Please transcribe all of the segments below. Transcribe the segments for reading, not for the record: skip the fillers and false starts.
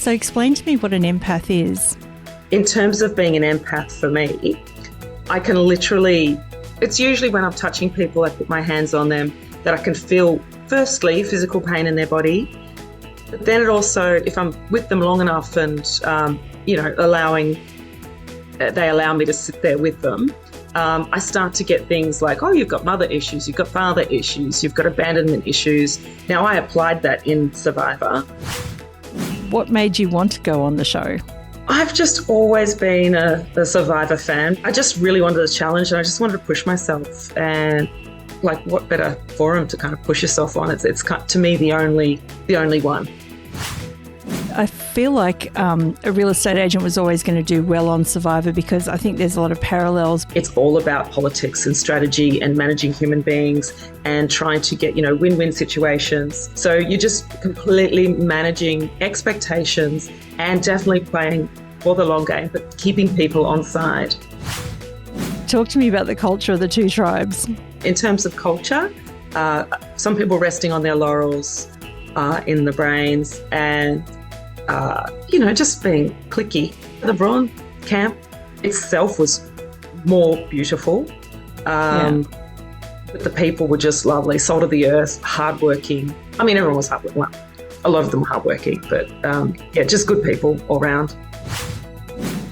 So explain to me what an empath is. In terms of being an empath for me, I can literally, it's usually when I'm touching people, I put my hands on them, that I can feel, firstly, physical pain in their body. But then it also, if I'm with them long enough and, they allow me to sit there with them, I start to get things like, oh, you've got mother issues, you've got father issues, you've got abandonment issues. Now, I applied that in Survivor. What made you want to go on the show? I've just always been a Survivor fan. I just really wanted a challenge and I just wanted to push myself. And like, what better forum to kind of push yourself on? It's to me the only one. I feel like a real estate agent was always going to do well on Survivor because I think there's a lot of parallels. It's all about politics and strategy and managing human beings and trying to get, win-win situations. So you're just completely managing expectations and definitely playing for the long game, but keeping people on side. Talk to me about the culture of the two tribes. In terms of culture, some people resting on their laurels in the brains and just being cliquey. The Braun camp itself was more beautiful, but the people were just lovely, salt of the earth, hardworking. I mean, everyone was hardworking. Well, a lot of them were hardworking, but just good people all round.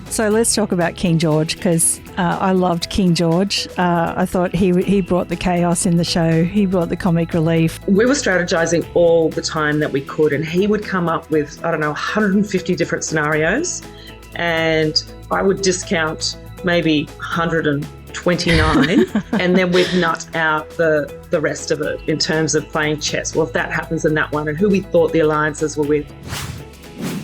So let's talk about King George because I loved King George. I thought he brought the chaos in the show. He brought the comic relief. We were strategizing all the time that we could, and he would come up with, 150 different scenarios, and I would discount maybe 129, and then we'd nut out the rest of it in terms of playing chess. Well, if that happens in that one, and who we thought the alliances were with.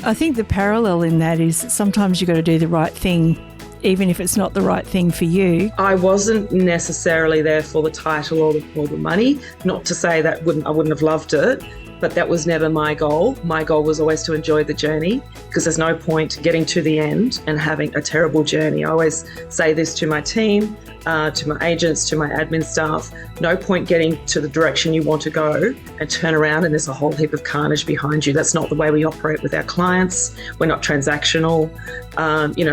I think the parallel in that is sometimes you've got to do the right thing, even if it's not the right thing for you. I wasn't necessarily there for the title or the money. Not to say that I wouldn't have loved it, but that was never my goal. My goal was always to enjoy the journey because there's no point getting to the end and having a terrible journey. I always say this to my team, to my agents, to my admin staff. No point getting to the direction you want to go and turn around and there's a whole heap of carnage behind you. That's not the way we operate with our clients. We're not transactional.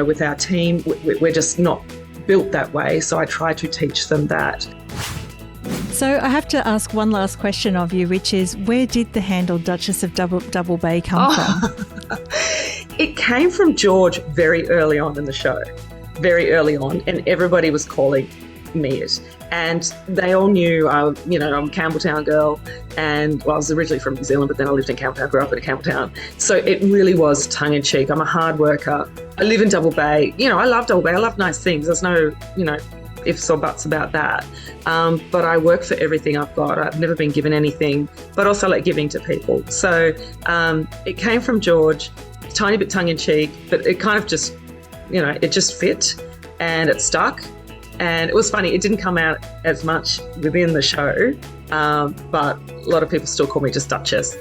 With our team, we're just not built that way. So I try to teach them that. So I have to ask one last question of you, which is, where did the handle Duchess of Double Bay come from? It came from George very early on in the show, very early on, and everybody was calling me it. And they all knew, I'm a Campbelltown girl, and I was originally from New Zealand, but then I lived in Campbelltown, grew up in Campbelltown. So it really was tongue-in-cheek. I'm a hard worker. I live in Double Bay. I love Double Bay. I love nice things. There's no, ifs or buts about that. But I work for everything I've got. I've never been given anything, but also like giving to people. So it came from George, tiny bit tongue-in-cheek, but it kind of just, it just fit and it stuck. And it was funny, it didn't come out as much within the show, but a lot of people still call me just Duchess.